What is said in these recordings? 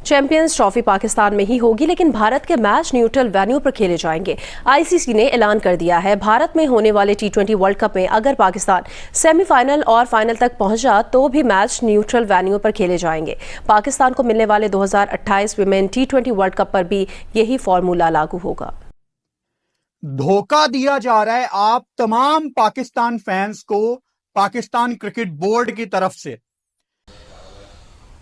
Champions trophy Pakistan में ही होगी, लेकिन भारत के मैच न्यूट्रल वेन्यू पर खेले जाएंगे। आईसीसी ने ऐलान कर दिया है, भारत में होने वाले T20 वर्ल्ड कप में अगर पाकिस्तान सेमीफाइनल और फाइनल तक पहुंचा तो भी मैच न्यूट्रल वेन्यू पर खेले जाएंगे। पाकिस्तान को मिलने वाले 2028 विमेन T20 वर्ल्ड कप पर भी यही फॉर्मूला लागू होगा। धोखा दिया जा रहा है आप तमाम पाकिस्तान फैंस को पाकिस्तान क्रिकेट बोर्ड की तरफ से।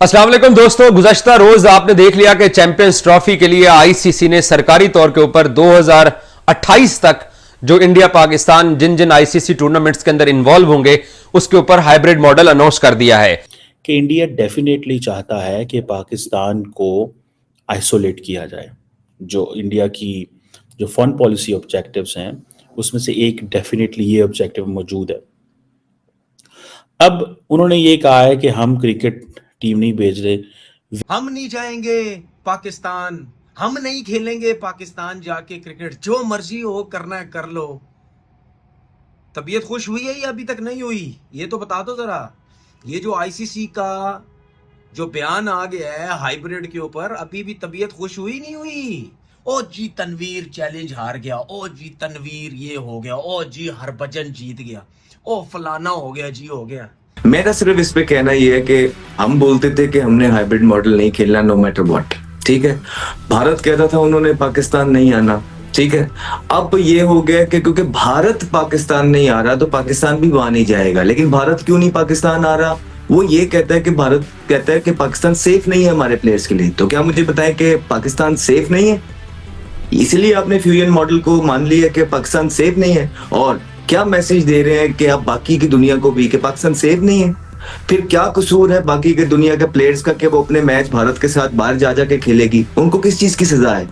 अस्सलाम वालेकुम दोस्तों, गुज़श्ता रोज आपने देख लिया कि चैंपियंस ट्रॉफी के लिए आईसीसी ने सरकारी तौर के ऊपर 2028 तक जो इंडिया पाकिस्तान जिन जिन आईसीसी टूर्नामेंट्स के अंदर इन्वॉल्व होंगे उसके ऊपर हाइब्रिड मॉडल अनाउंस कर दिया है कि इंडिया डेफिनेटली चाहता है कि पाकिस्तान को आइसोलेट किया जाए। जो इंडिया की जो फॉरेन पॉलिसी ऑब्जेक्टिव्स हैं उसमें से एक डेफिनेटली ये ऑब्जेक्टिव मौजूद है। अब उन्होंने ये कहा है कि हम क्रिकेट टीम नहीं भेज रहे, हम नहीं जाएंगे पाकिस्तान, हम नहीं खेलेंगे पाकिस्तान जाके क्रिकेट, जो मर्जी हो करना है कर लो। तबीयत खुश हुई है या अभी तक नहीं हुई, ये तो बता दो जरा। ये जो आईसीसी का जो बयान आ गया है हाइब्रिड के ऊपर, अभी भी तबीयत खुश हुई नहीं हुई। ओ जी तनवीर चैलेंज हार गया, ओ जी तनवीर ये हो गया, ओ जी हरभजन जीत गया, ओ फलाना हो गया जी हो गया। मेरा सिर्फ इस पे कहना ये है कि हम बोलते थे कि हमने हाइब्रिड मॉडल नहीं खेलना नो मैटर व्हाट, ठीक है। भारत कहता था उन्होंने पाकिस्तान नहीं आना, ठीक है। अब ये हो गया कि क्योंकि भारत पाकिस्तान नहीं आ रहा तो पाकिस्तान भी वहां नहीं जाएगा। लेकिन भारत क्यों नहीं पाकिस्तान आ रहा? वो ये कहता है कि भारत कहता है कि पाकिस्तान सेफ नहीं है हमारे प्लेयर्स के लिए। तो क्या मुझे बताएं कि पाकिस्तान सेफ नहीं है? इसलिए आपने फ्यूजन मॉडल को मान लिया कि पाकिस्तान सेफ नहीं है। और क्या मैसेज दे रहे हैं कि आप बाकी की दुनिया को भी कि पाकिस्तान सेफ नहीं है? फिर क्या कसूर है बाकी के दुनिया के प्लेयर्स का कि वो अपने मैच भारत के साथ बाहर जा जाके खेलेगी? उनको किस चीज की सजा है?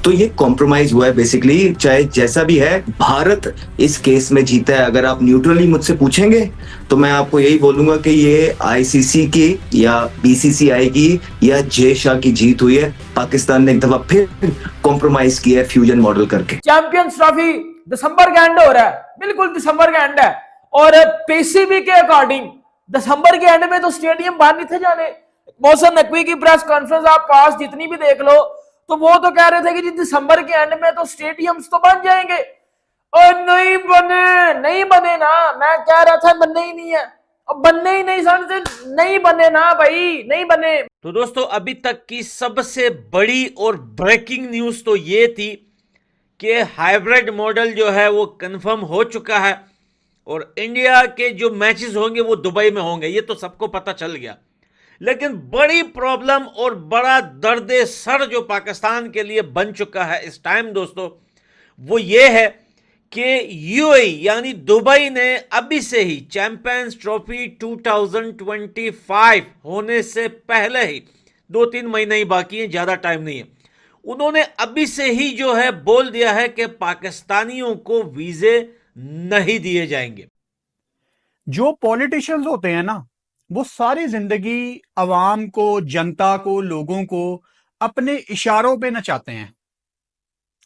तो ये कॉम्प्रोमाइज हुआ है बेसिकली। चाहे जैसा भी है, भारत इस केस में जीता है। अगर आप न्यूट्रली मुझसे पूछेंगे तो मैं आपको यही बोलूंगा कि ये आईसीसी की या बीसीसीआई की या जे शाह की जीत हुई है। पाकिस्तान ने एक दफा फिर कॉम्प्रोमाइज किया है फ्यूजन मॉडल करके। चैंपियंस ट्रॉफी दिसंबर के एंड हो रहा है, बिल्कुल दिसंबर का एंड है। और पीसीबी के अकॉर्डिंग दिसंबर के एंड में तो स्टेडियम बाहर नहीं थे जाने। मोहसिन नकवी की प्रेस कॉन्फ्रेंस आप पास जितनी भी देख लो तो वो तो कह रहे थे कि जी दिसंबर के एंड में तो स्टेडियम्स तो बन जाएंगे। और नहीं बने ना। मैं कह रहा था बनने ही नहीं है, अब बनने ही नहीं, समझे नहीं बने ना भाई, नहीं बने। तो दोस्तों अभी तक की सबसे बड़ी और ब्रेकिंग न्यूज तो ये थी कि हाइब्रिड मॉडल जो है वो कंफर्म हो चुका है और इंडिया के जो मैचेस होंगे वो दुबई में होंगे, ये तो सबको पता चल गया। लेकिन बड़ी प्रॉब्लम और बड़ा दर्द सर जो पाकिस्तान के लिए बन चुका है इस टाइम दोस्तों, वो ये है कि यूएई यानी दुबई ने अभी से ही चैंपियंस ट्रॉफी 2025 होने से पहले ही 2-3 महीने ही बाकी हैं, ज्यादा टाइम नहीं है। उन्होंने अभी से ही जो है बोल दिया है कि पाकिस्तानियों को वीजे नहीं दिए जाएंगे। जो पॉलिटिशियंस होते हैं ना, वो सारी जिंदगी अवाम को, जनता को, लोगों को अपने इशारों पे नचाते हैं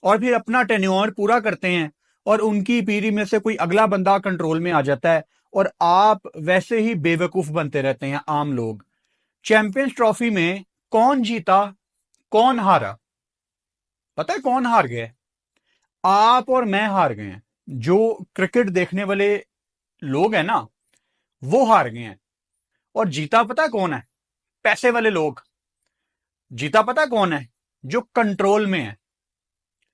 और फिर अपना टेन्योर पूरा करते हैं और उनकी पीढ़ी में से कोई अगला बंदा कंट्रोल में आ जाता है और आप वैसे ही बेवकूफ बनते रहते हैं आम लोग। चैंपियंस ट्रॉफी में कौन जीता, कौन हारा? पता है कौन हार गए? आप और मैं हार गए हैं। जो क्रिकेट देखने वाले लोग हैं ना, वो हार गए हैं। और जीता पता है कौन है? पैसे वाले लोग। जीता पता है कौन है? जो कंट्रोल में है।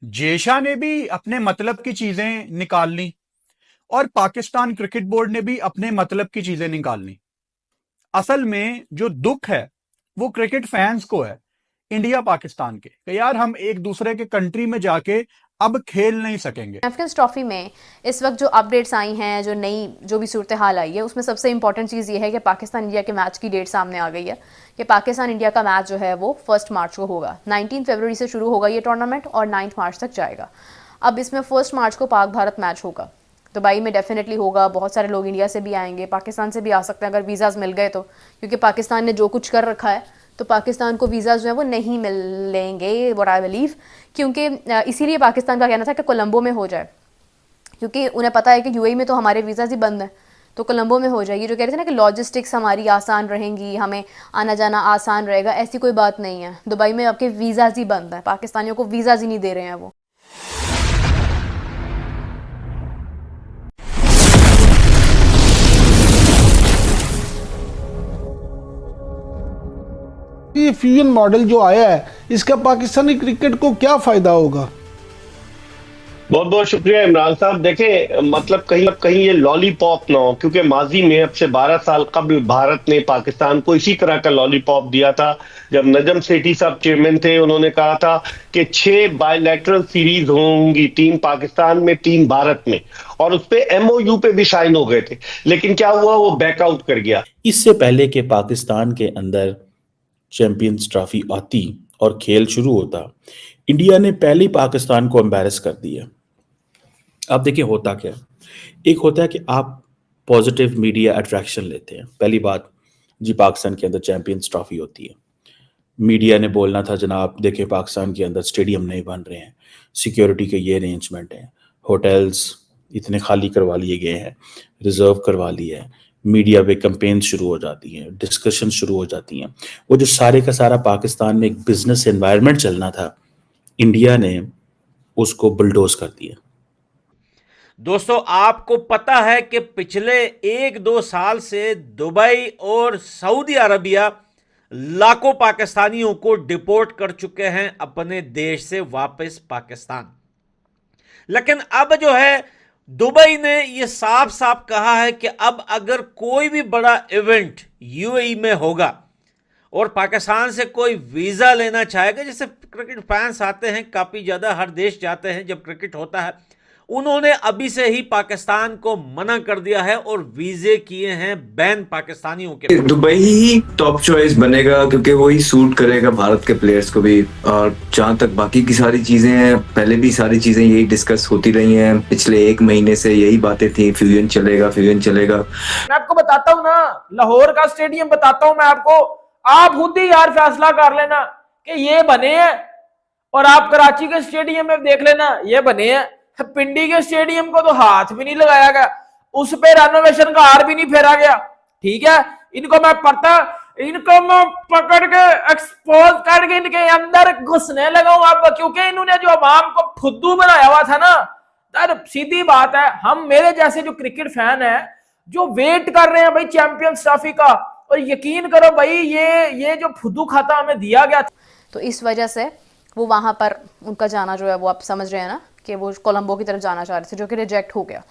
जेशा ने भी अपने मतलब की चीजें निकाल ली और पाकिस्तान क्रिकेट बोर्ड ने भी अपने मतलब की चीजें निकाल ली। असल में जो दुख है वो क्रिकेट फैंस को है, इंडिया पाकिस्तान के, कि यार हम एक दूसरे के कंट्री में जाके अब खेल नहीं सकेंगे। चैंपियंस ट्रॉफी में इस वक्त जो अपडेट्स आई हैं, जो नई जो भी सूरत हाल आई है, उसमें सबसे इंपॉर्टेंट चीज़ ये है कि पाकिस्तान इंडिया के मैच की डेट सामने आ गई है कि पाकिस्तान इंडिया का मैच जो है वो 1 मार्च को होगा। 19 फरवरी से शुरू होगा ये टूर्नामेंट और 9 मार्च तक जाएगा। अब इसमें 1 मार्च को पाक भारत मैच होगा, दुबई में डेफिनेटली होगा। बहुत सारे लोग इंडिया से भी आएंगे, पाकिस्तान से भी आ सकते हैं अगर वीज़ाज़ मिल गए तो, क्योंकि पाकिस्तान ने जो कुछ कर रखा है तो पाकिस्तान को वीज़ा जो है वो नहीं मिलेंगे, व्हाट आई बिलीव। क्योंकि इसीलिए पाकिस्तान का कहना था कि कोलंबो में हो जाए, क्योंकि उन्हें पता है कि यूएई में तो हमारे वीज़ाज़ ही बंद हैं। तो कोलंबो में हो जाएगी। जो कह रहे थे ना कि लॉजिस्टिक्स हमारी आसान रहेंगी, हमें आना जाना आसान रहेगा, ऐसी कोई बात नहीं है। दुबई में आपके वीज़ाज़ ही बंद है, पाकिस्तानियों को वीज़ाज़ ही नहीं दे रहे हैं वो। ये फ्यूजन मॉडल जो आया है, इसका पाकिस्तानी क्रिकेट को क्या फायदा होगा? बहुत बहुत शुक्रिया इमरान साहब। देखें, मतलब कहीं ये लॉलीपॉप ना हो, क्योंकि माजी में अब से 12 साल कबल भारत ने पाकिस्तान को इसी तरह का लॉलीपॉप दिया था। जब नजम सेठी साहब चेयरमैन थे, उन्होंने कहा था कि 6 बायलैटरल सीरीज होंगी, 3 पाकिस्तान में 3 भारत में, और उस पे MOU पे भी साइन हो गए थे। लेकिन क्या हुआ, वो बैकआउट कर गया। इससे पहले कि पाकिस्तान के अंदर चैंपियंस ट्रॉफी आती और खेल शुरू होता, इंडिया ने पहले ही पाकिस्तान को एम्बैरस कर दिया। अब देखिए होता क्या, एक होता है कि आप पॉजिटिव मीडिया अट्रैक्शन लेते हैं। पहली बात जी, पाकिस्तान के अंदर चैंपियंस ट्रॉफी होती है, मीडिया ने बोलना था जनाब देखिए पाकिस्तान के अंदर स्टेडियम नहीं बन रहे हैं, सिक्योरिटी के ये अरेंजमेंट हैं, होटल्स इतने खाली करवा लिए गए हैं, रिजर्व करवा लिए हैं, मीडिया पे कैंपेन शुरू हो जाती हैं, डिस्कशन शुरू हो जाती हैं। वो जो सारे का सारा पाकिस्तान में एक बिजनेस एनवायरनमेंट चलना था, इंडिया ने उसको बुलडोज कर दिया। दोस्तों, आपको पता है कि पिछले 1-2 साल से दुबई और सऊदी अरबिया लाखों पाकिस्तानियों को डिपोर्ट कर चुके हैं अपने देश से वापस पाकिस्तान। लेकिन अब जो है दुबई ने यह साफ साफ कहा है कि अब अगर कोई भी बड़ा इवेंट UAE में होगा और पाकिस्तान से कोई वीज़ा लेना चाहेगा, जैसे क्रिकेट फैंस आते हैं काफ़ी ज़्यादा, हर देश जाते हैं जब क्रिकेट होता है, उन्होंने अभी से ही पाकिस्तान को मना कर दिया है और वीजे किए हैं बैन पाकिस्तानियों के। दुबई ही टॉप चॉइस बनेगा क्योंकि वही सूट करेगा भारत के प्लेयर्स को भी। और जहां तक बाकी की सारी चीजें हैं, पहले भी सारी चीजें यही डिस्कस होती रही हैं, पिछले 1 महीने से यही बातें थी, फ्यूजन चलेगा फ्यूजन चलेगा। मैं आपको बताता हूँ ना, लाहौर का स्टेडियम बताता हूँ मैं आपको, आप खुद ही यार फैसला कर लेना कि ये बने हैं, और आप कराची के स्टेडियम में देख लेना ये बने हैं। पिंडी के स्टेडियम को तो हाथ भी नहीं लगाया गया, उस पे रेनोवेशन का हार भी नहीं फेरा गया। ठीक है, इनको मैं पकड़ के एक्सपोज करके इनके अंदर घुसने लगा हूं अब, क्योंकि इन्होंने जो अवाम को फुद्दू बनाया हुआ था ना, यार सीधी बात है, हम मेरे जैसे जो क्रिकेट फैन है जो वेट कर रहे हैं भाई चैंपियंस ट्रॉफी का, और यकीन करो भाई ये जो फुद्दू खाता हमें दिया गया था, तो इस वजह से वो वहां पर उनका जाना जो है वो आप समझ रहे हैं ना कि वो कोलंबो की तरफ जाना चाह रहे थे, जो कि रिजेक्ट हो गया।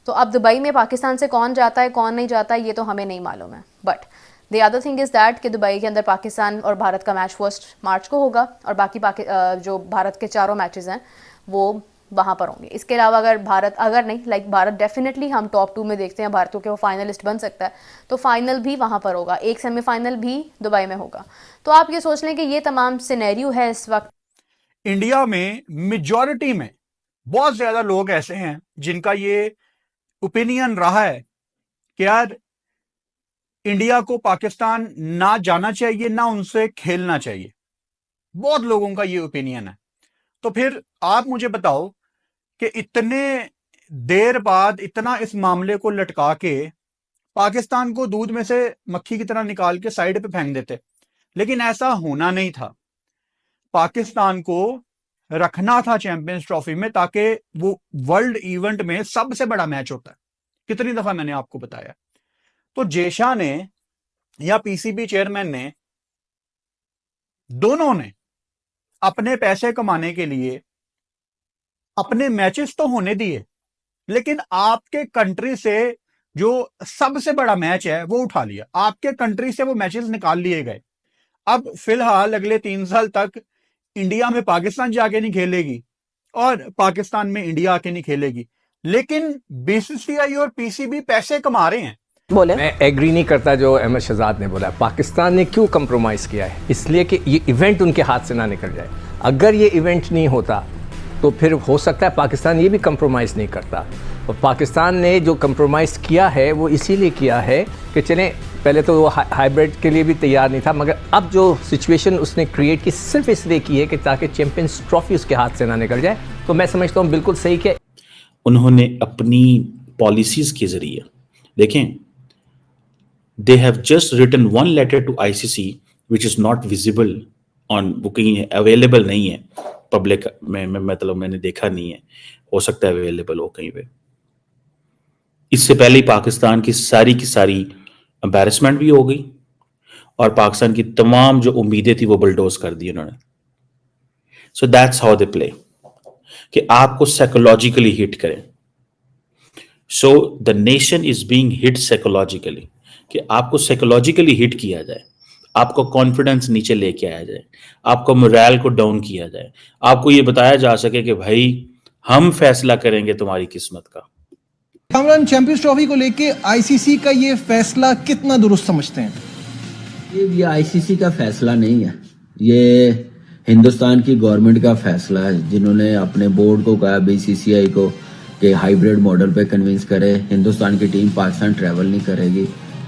तो अब दुबई में पाकिस्तान से कौन जाता है कौन नहीं जाता है ये तो हमें नहीं मालूम है, but the other thing is that कि दुबई के अंदर पाकिस्तान और भारत का मैच 1 मार्च को होगा, और बाकी जो भारत के 4 मैचेस हैं वो वहाँ पर होंगे। इसके अलावा भारत डेफिनेटली हम टॉप 2 में देखते हैं भारत को कि वो फाइनलिस्ट बन सकता है, तो फाइनल भी वहाँ पर होगा, एक सेमीफाइनल भी दुबई में होगा। तो आप ये सोच लें कि ये तमाम सिनेरियो है इस वक्त। इंडिया में मेजॉरिटी में बहुत ज्यादा लोग ऐसे हैं जिनका ये ओपिनियन रहा है कि यार इंडिया को पाकिस्तान ना जाना चाहिए, ना उनसे खेलना चाहिए। बहुत लोगों का ये ओपिनियन है। तो फिर आप मुझे बताओ कि इतने देर बाद इतना इस मामले को लटका के पाकिस्तान को दूध में से मक्खी की तरह निकाल के साइड पे फेंक देते, लेकिन ऐसा होना नहीं था। पाकिस्तान को रखना था चैंपियंस ट्रॉफी में, ताकि वो वर्ल्ड इवेंट में सबसे बड़ा मैच होता है। कितनी दफा मैंने आपको बताया। तो जेशा ने या PCB चेयरमैन ने, दोनों ने अपने पैसे कमाने के लिए अपने मैचेस तो होने दिए, लेकिन आपके कंट्री से जो सबसे बड़ा मैच है वो उठा लिया, आपके कंट्री से वो मैचेस निकाल लिए गए। अब फिलहाल अगले 3 साल तक इंडिया में पाकिस्तान जाके नहीं खेलेगी और पाकिस्तान में इंडिया आके नहीं खेलेगी, लेकिन BCCI और PCB पैसे कमा रहे हैं। बोले मैं एग्री नहीं करता जो अहमद शहजाद ने बोला। पाकिस्तान ने क्यों कंप्रोमाइज़ किया है? इसलिए कि ये इवेंट उनके हाथ से ना निकल जाए। अगर ये इवेंट नहीं होता तो फिर हो सकता है पाकिस्तान ये भी कंप्रोमाइज़ नहीं करता। और पाकिस्तान ने जो कंप्रोमाइज़ किया है वो इसीलिए किया है कि चलें, पहले तो वो हाइब्रिड के लिए भी तैयार नहीं था, मगर अब जो सिचुएशन उसने क्रिएट की सिर्फ इसलिए की है कि ताकि चैंपियंस ट्रॉफी उसके हाथ से ना निकल जाए। तो मैं समझता हूँ बिल्कुल सही कि उन्होंने अपनी पॉलिसीज़ के ज़रिए देखें, they have just written one letter to ICC which is not visible on booking, available नहीं है पब्लिक में, मतलब मैंने देखा नहीं है, हो सकता है अवेलेबल हो कहीं पे। इससे पहले पाकिस्तान की सारी एम्बैरेसमेंट भी हो गई और पाकिस्तान की तमाम जो उम्मीदें थी वो बुलडोज कर दी उन्होंने। So that's how they play, कि आपको साइकोलॉजिकली हिट करें। So the nation is being hit psychologically, कि आपको साइकोलॉजिकली हिट किया जाए, आपको कॉन्फिडेंस नीचे लेके आया जाए, आपको मोरल को डाउन किया जाए, आपको ये बताया जा सके कि भाई हम फैसला करेंगे तुम्हारी किस्मत का। कामरान, चैंपियंस ट्रॉफी को लेके आईसीसी का ये फैसला कितना दुरुस्त समझते हैं? ये आईसीसी का फैसला नहीं है, ये हिंदुस्तान की गवर्नमेंट का फैसला है, जिन्होंने अपने बोर्ड को कहा, बीसीसीआई को, कि हाइब्रिड मॉडल पे कन्विंस करे, हिंदुस्तान की टीम पाकिस्तान ट्रैवल नहीं करेगी।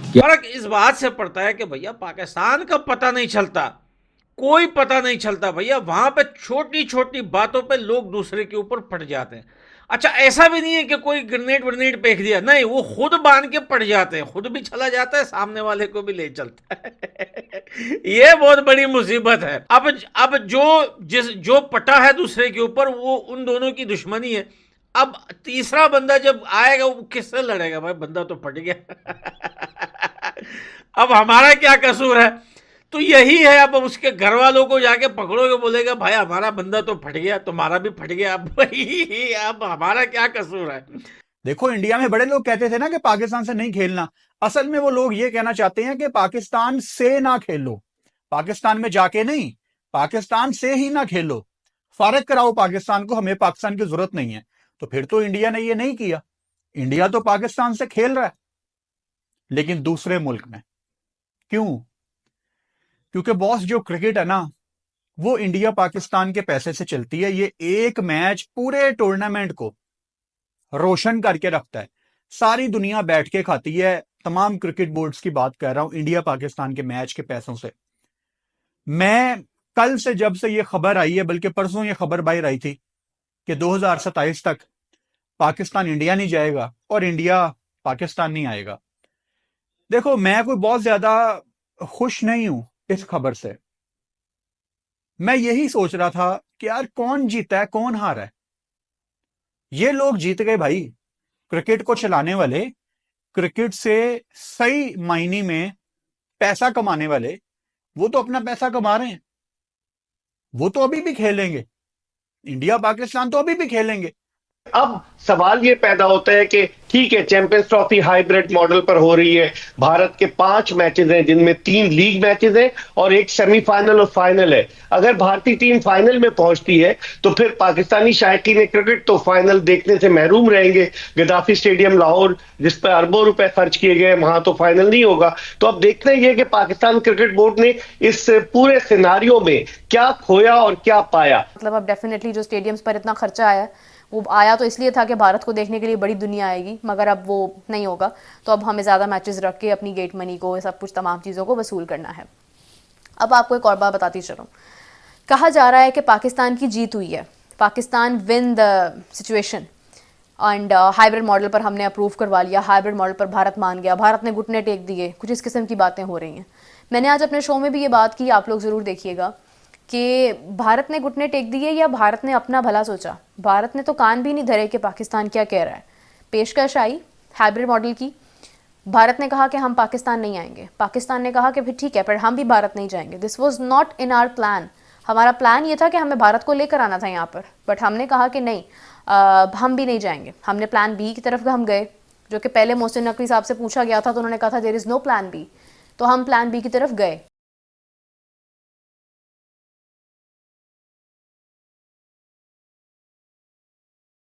फर्क इस बात से पड़ता है कि भैया पाकिस्तान का पता नहीं चलता, कोई पता नहीं चलता भैया, वहां पे छोटी छोटी बातों पे लोग दूसरे के ऊपर फट जाते हैं। अच्छा, ऐसा भी नहीं है कि कोई ग्रेनेड व्रेनेड फेंक दिया, नहीं, वो खुद बांध के पड़ जाते हैं, खुद भी चला जाता है, सामने वाले को भी ले चलता है। ये बहुत बड़ी मुसीबत है। अब जो पटा है दूसरे के ऊपर, वो उन दोनों की दुश्मनी है। अब तीसरा बंदा जब आएगा, वो किससे लड़ेगा भाई, बंदा तो फट गया। अब हमारा क्या कसूर है? तो यही है, अब उसके घर वालों को जाके पकड़ोगे, बोलेगा भाई हमारा बंदा तो फट गया, तुम्हारा भी फट गया। अब वही, अब हमारा क्या कसूर है? देखो, इंडिया में बड़े लोग कहते थे ना कि पाकिस्तान से नहीं खेलना। असल में वो लोग ये कहना चाहते हैं कि पाकिस्तान से ना खेलो, पाकिस्तान में जाके नहीं, पाकिस्तान से ही ना खेलो, फारग कराओ पाकिस्तान को, हमें पाकिस्तान की जरूरत नहीं है। तो फिर तो इंडिया ने ये नहीं किया। इंडिया तो पाकिस्तान से खेल रहा है, लेकिन दूसरे मुल्क में। क्यों? क्योंकि बॉस, जो क्रिकेट है ना, वो इंडिया पाकिस्तान के पैसे से चलती है। ये एक मैच पूरे टूर्नामेंट को रोशन करके रखता है। सारी दुनिया बैठ के खाती है। तमाम क्रिकेट बोर्ड्स की बात कर रहा हूं, इंडिया पाकिस्तान के मैच के पैसों से। मैं कल से, जब से ये खबर आई है, बल्कि परसों ये खबर बाहर आई थी कि 2027 तक पाकिस्तान इंडिया नहीं जाएगा और इंडिया पाकिस्तान नहीं आएगा। देखो, मैं कोई बहुत ज्यादा खुश नहीं हूं इस खबर से। मैं यही सोच रहा था कि यार, कौन जीता है, कौन हारा है? ये लोग जीत गए भाई, क्रिकेट को चलाने वाले, क्रिकेट से सही मायने में पैसा कमाने वाले। वो तो अपना पैसा कमा रहे हैं, वो तो अभी भी खेलेंगे, इंडिया पाकिस्तान तो अभी भी खेलेंगे। अब सवाल ये पैदा होता है कि ठीक है, चैंपियंस ट्रॉफी हाइब्रिड मॉडल पर हो रही है, भारत के 5 मैचेस हैं, जिनमें 3 लीग मैचेस हैं और 1 सेमीफाइनल और फाइनल है। अगर भारतीय टीम फाइनल में पहुंचती है तो फिर पाकिस्तानी शायकीन क्रिकेट तो फाइनल देखने से महरूम रहेंगे। गद्दाफी स्टेडियम लाहौर, जिस पर अरबों रुपए खर्च किए गए, वहां तो फाइनल नहीं होगा। तो अब देखना यह कि पाकिस्तान क्रिकेट बोर्ड ने इस पूरे सिनारियो में क्या खोया और क्या पाया। मतलब अब डेफिनेटली जो स्टेडियम्स पर इतना खर्चा आया, वो आया तो इसलिए था कि भारत को देखने के लिए बड़ी दुनिया आएगी, मगर अब वो नहीं होगा। तो अब हमें ज़्यादा मैचेस रख के अपनी गेट मनी को, सब कुछ, तमाम चीज़ों को वसूल करना है। अब आपको एक और बात बताती चलूँ। कहा जा रहा है कि पाकिस्तान की जीत हुई है, Pakistan win the situation, and hybrid model पर हमने अप्रूव करवा लिया, हाइब्रिड मॉडल पर भारत मान गया, भारत ने घुटने टेक दिए, कुछ इस किस्म की बातें हो रही हैं। मैंने आज अपने शो में भी ये बात की, आप लोग ज़रूर देखिएगा, कि भारत ने घुटने टेक दिए या भारत ने अपना भला सोचा। भारत ने तो कान भी नहीं धरे कि पाकिस्तान क्या कह रहा है। पेशकश आई हाइब्रिड मॉडल की, भारत ने कहा कि हम पाकिस्तान नहीं आएंगे, पाकिस्तान ने कहा कि फिर ठीक है, पर हम भी भारत नहीं जाएंगे। This was not in our plan. हमारा प्लान ये था कि हमें भारत को लेकर आना था यहाँ पर, बट हमने कहा कि नहीं, हम भी नहीं जाएंगे। हमने प्लान बी की तरफ हम गए, जो कि पहले मोहसिन नकवी साहब से पूछा गया था, तो उन्होंने कहा था there is no plan B, तो हम प्लान बी की तरफ गए।